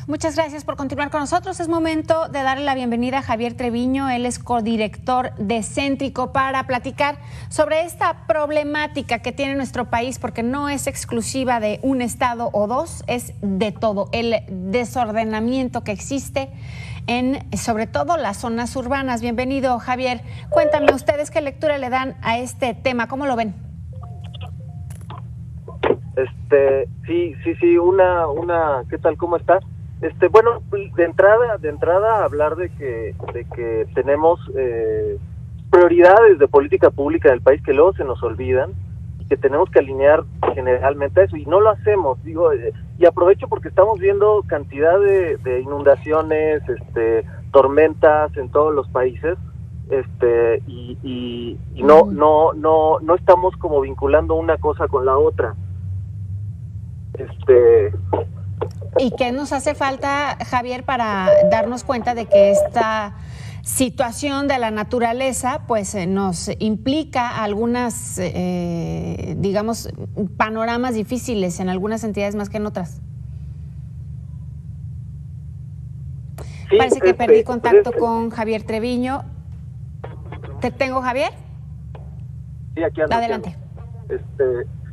Muchas gracias por continuar con nosotros. Es momento de darle la bienvenida a Javier Treviño. Él es codirector de Céntrico para platicar sobre esta problemática que tiene nuestro país, porque no es exclusiva de un estado o dos, es de todo. El desordenamiento que existe en, sobre todo, las zonas urbanas. Bienvenido, Javier. Cuéntame, ¿ustedes qué lectura le dan a este tema? ¿Cómo lo ven? Sí, una, ¿qué tal? ¿Cómo estás? Bueno, de entrada hablar de que tenemos prioridades de política pública en el país que luego se nos olvidan y que tenemos que alinear generalmente a eso, y no lo hacemos, y aprovecho porque estamos viendo cantidad de inundaciones, tormentas en todos los países, y no estamos como vinculando una cosa con la otra. ¿Y qué nos hace falta, Javier, para darnos cuenta de que esta situación de la naturaleza pues nos implica algunas, digamos, panoramas difíciles en algunas entidades más que en otras? Sí, parece que perdí contacto con Javier Treviño. ¿Te tengo, Javier? Sí, aquí ando. Adelante.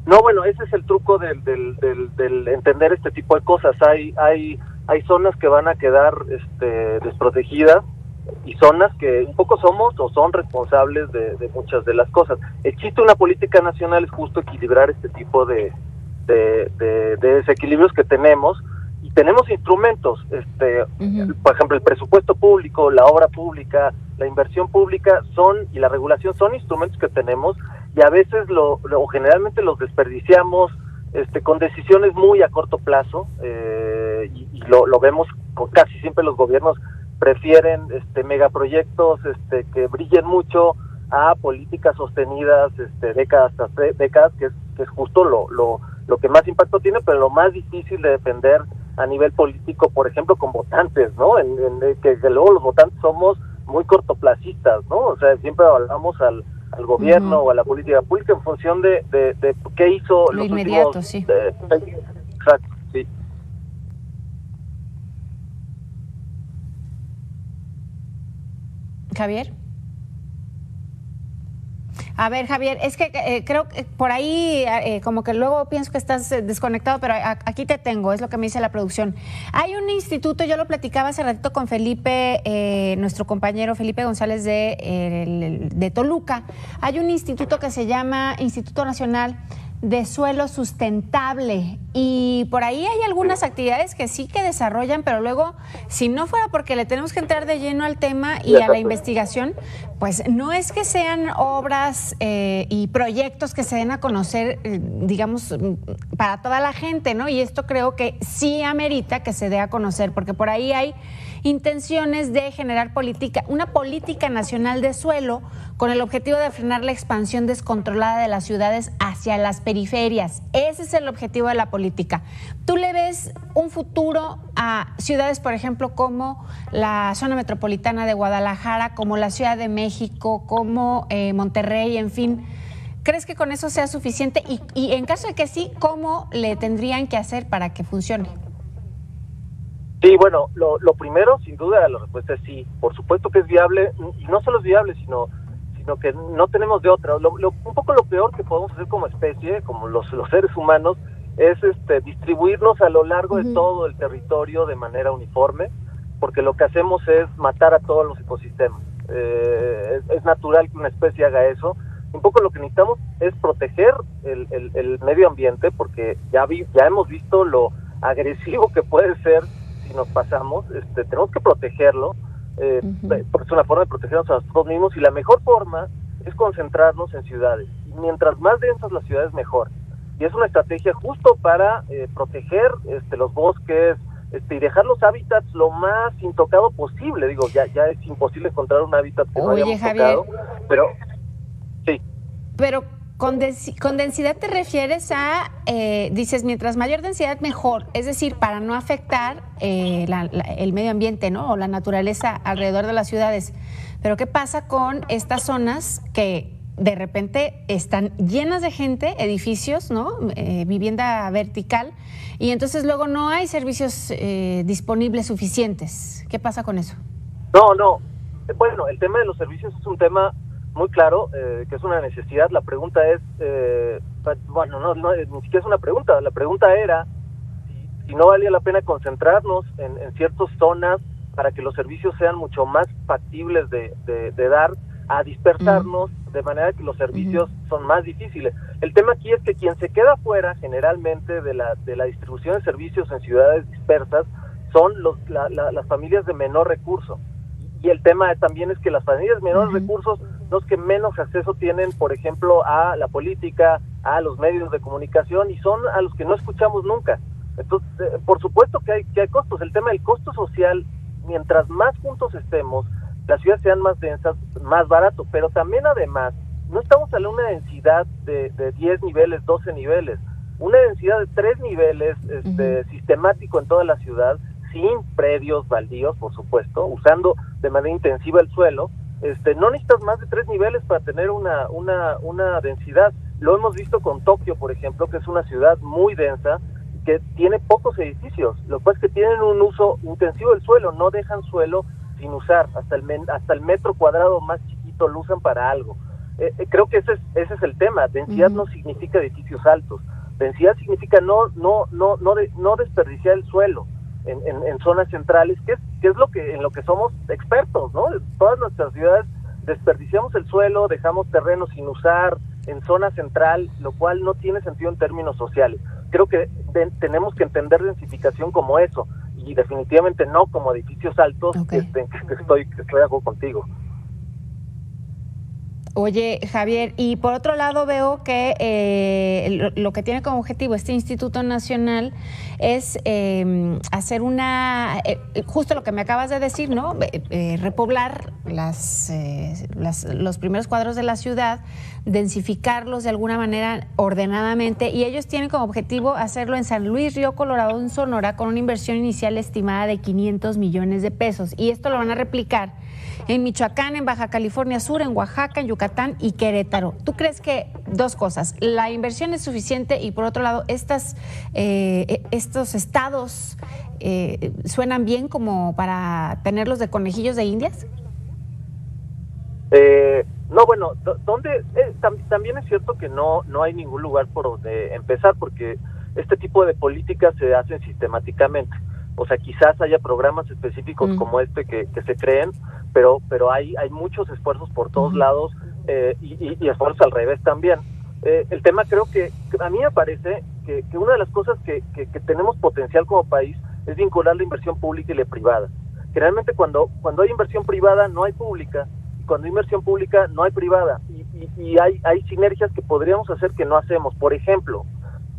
No, bueno, ese es el truco del entender este tipo de cosas. Hay zonas que van a quedar desprotegidas y zonas que un poco somos o son responsables de muchas de las cosas. El chiste de una política nacional es justo equilibrar este tipo de desequilibrios que tenemos, y tenemos instrumentos, por ejemplo, el presupuesto público, la obra pública, la inversión pública y la regulación son instrumentos que tenemos, y a veces o generalmente los desperdiciamos con decisiones muy a corto plazo, y lo vemos casi siempre. Los gobiernos prefieren megaproyectos que brillen mucho a políticas sostenidas décadas tras décadas, que es justo lo que más impacto tiene, pero lo más difícil de defender a nivel político, por ejemplo, con votantes, ¿no? Que luego los votantes somos muy cortoplacistas, ¿no? O sea, siempre hablamos al gobierno o a la política pública en función de qué hizo lo los inmediato, últimos... sí. Exacto, sí. Javier. A ver, Javier, es que creo que por ahí como que luego pienso que estás desconectado, pero aquí te tengo, es lo que me dice la producción. Hay un instituto, yo lo platicaba hace ratito con Felipe, nuestro compañero Felipe González de Toluca. Hay un instituto que se llama Instituto Nacional de Suelo Sustentable, y por ahí hay algunas actividades que sí que desarrollan, pero luego, si no fuera porque le tenemos que entrar de lleno al tema y a la investigación, pues no es que sean obras y proyectos que se den a conocer, digamos, para toda la gente, ¿no? Y esto creo que sí amerita que se dé a conocer, porque por ahí hay intenciones de generar una política nacional de suelo con el objetivo de frenar la expansión descontrolada de las ciudades hacia las periferias. Ese es el objetivo de la política. ¿Tú le ves un futuro a ciudades, por ejemplo, como la zona metropolitana de Guadalajara, como la Ciudad de México, como Monterrey, en fin? ¿Crees que con eso sea suficiente? Y en caso de que sí, ¿cómo le tendrían que hacer para que funcione? Sí, bueno, lo primero, sin duda, la respuesta es sí. Por supuesto que es viable, y no solo es viable, sino que no tenemos de otra. Un poco lo peor que podemos hacer como especie, como los seres humanos, es distribuirnos a lo largo de todo el territorio de manera uniforme, porque lo que hacemos es matar a todos los ecosistemas. Es natural que una especie haga eso. Un poco lo que necesitamos es proteger el medio ambiente, porque ya hemos visto lo agresivo que puede ser si nos pasamos. Tenemos que protegerlo, porque es una forma de protegernos a nosotros mismos, y la mejor forma es concentrarnos en ciudades. Y mientras más densas las ciudades, mejor. Y es una estrategia justo para proteger los bosques y dejar los hábitats lo más intocado posible. Digo, ya es imposible encontrar un hábitat que no hayamos tocado, pero sí. Pero con densidad te refieres a, dices, mientras mayor densidad mejor, es decir, para no afectar el medio ambiente, ¿no? O la naturaleza alrededor de las ciudades. Pero ¿qué pasa con estas zonas que de repente están llenas de gente, edificios, ¿no? Vivienda vertical, y entonces luego no hay servicios disponibles suficientes. ¿Qué pasa con eso? No. Bueno, el tema de los servicios es un tema muy claro, que es una necesidad. La pregunta es, no, ni siquiera es una pregunta. La pregunta era si no valía la pena concentrarnos en ciertas zonas para que los servicios sean mucho más factibles de dar, a dispersarnos de manera que los servicios son más difíciles. El tema aquí es que quien se queda fuera generalmente de la distribución de servicios en ciudades dispersas son las familias de menor recurso. Y el tema también es que las familias de menores recursos son los que menos acceso tienen, por ejemplo, a la política, a los medios de comunicación, y son a los que no escuchamos nunca. Entonces, por supuesto que hay costos. El tema del costo social, mientras más juntos estemos, las ciudades sean más densas, más barato, pero también además, no estamos hablando de una densidad de 10 niveles, 12 niveles, una densidad de 3 niveles sistemático en toda la ciudad, sin predios baldíos, por supuesto, usando de manera intensiva el suelo. No necesitas más de 3 niveles para tener una densidad. Lo hemos visto con Tokio, por ejemplo, que es una ciudad muy densa, que tiene pocos edificios. Lo que pasa es que tienen un uso intensivo del suelo, no dejan suelo sin usar, hasta el metro cuadrado más chiquito lo usan para algo. Creo que ese es el tema. Densidad no significa edificios altos. Densidad significa no desperdiciar el suelo en zonas centrales, que es en lo que somos expertos, ¿no? En todas nuestras ciudades desperdiciamos el suelo, dejamos terrenos sin usar en zona central, lo cual no tiene sentido en términos sociales. Creo que tenemos que entender densificación como eso, y definitivamente no como edificios altos. Okay. Que estoy de acuerdo contigo. Oye, Javier, y por otro lado veo que lo que tiene como objetivo este Instituto Nacional es hacer justo lo que me acabas de decir, ¿no? Repoblar los primeros cuadros de la ciudad, densificarlos de alguna manera ordenadamente, y ellos tienen como objetivo hacerlo en San Luis Río Colorado, en Sonora, con una inversión inicial estimada de 500 millones de pesos, y esto lo van a replicar en Michoacán, en Baja California Sur, en Oaxaca, en Yucatán y Querétaro. ¿Tú crees que dos cosas, la inversión es suficiente, y por otro lado, estos estados suenan bien como para tenerlos de conejillos de indias? No, bueno, también es cierto que no hay ningún lugar por donde empezar, porque este tipo de políticas se hacen sistemáticamente. O sea, quizás haya programas específicos como este que se creen, pero hay muchos esfuerzos por todos lados, y esfuerzos al revés también. El tema, creo que a mí me parece que una de las cosas que tenemos potencial como país es vincular la inversión pública y la privada. Generalmente cuando hay inversión privada no hay pública, y cuando hay inversión pública no hay privada, y hay sinergias que podríamos hacer que no hacemos. Por ejemplo,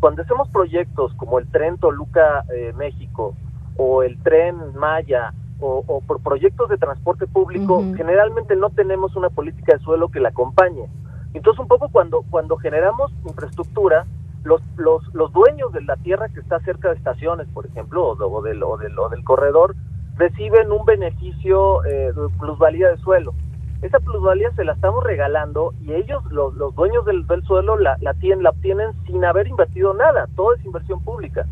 cuando hacemos proyectos como el tren Toluca-México, o el tren Maya, o por proyectos de transporte público, generalmente no tenemos una política de suelo que la acompañe. Entonces, un poco cuando generamos infraestructura, los dueños de la tierra que está cerca de estaciones, por ejemplo, o del corredor, reciben un beneficio de plusvalía de suelo. Esa plusvalía se la estamos regalando, y ellos, los dueños del suelo, la obtienen sin haber invertido nada. Todo es inversión pública.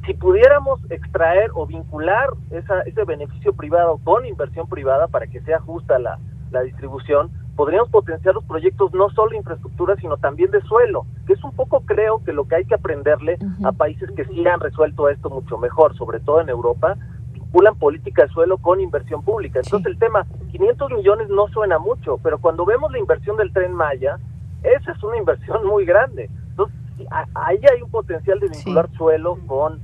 Si pudiéramos extraer o vincular ese beneficio privado con inversión privada para que sea justa la distribución, podríamos potenciar los proyectos no solo de infraestructura, sino también de suelo, que es un poco, creo, que lo que hay que aprenderle a países que sí han resuelto esto mucho mejor, sobre todo en Europa, vinculan política de suelo con inversión pública. Entonces el tema, 500 millones no suena mucho, pero cuando vemos la inversión del Tren Maya, esa es una inversión muy grande. Entonces, ahí hay un potencial de vincular suelo con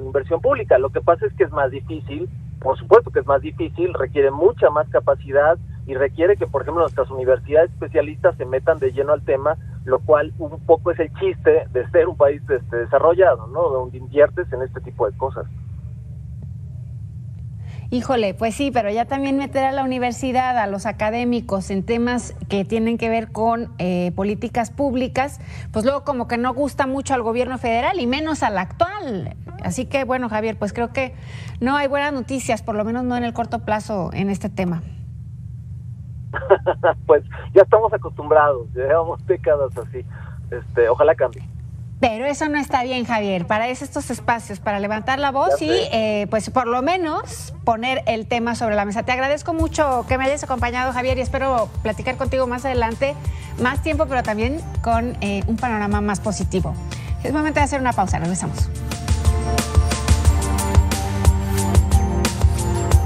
inversión pública. Lo que pasa es que es más difícil, por supuesto que es más difícil, requiere mucha más capacidad, y requiere que, por ejemplo, nuestras universidades especialistas se metan de lleno al tema, lo cual un poco es el chiste de ser un país desarrollado, ¿no? Donde inviertes en este tipo de cosas. Híjole, pues sí, pero ya también meter a la universidad, a los académicos en temas que tienen que ver con políticas públicas, pues luego como que no gusta mucho al gobierno federal y menos al actual. Así que bueno, Javier, pues creo que no hay buenas noticias, por lo menos no en el corto plazo, en este tema. Pues ya estamos acostumbrados, llevamos décadas así. Ojalá cambie. Pero eso no está bien, Javier. Para eso estos espacios, para levantar la voz y pues por lo menos poner el tema sobre la mesa. Te agradezco mucho que me hayas acompañado, Javier, y espero platicar contigo más adelante, más tiempo, pero también con un panorama más positivo. Es momento de hacer una pausa, regresamos.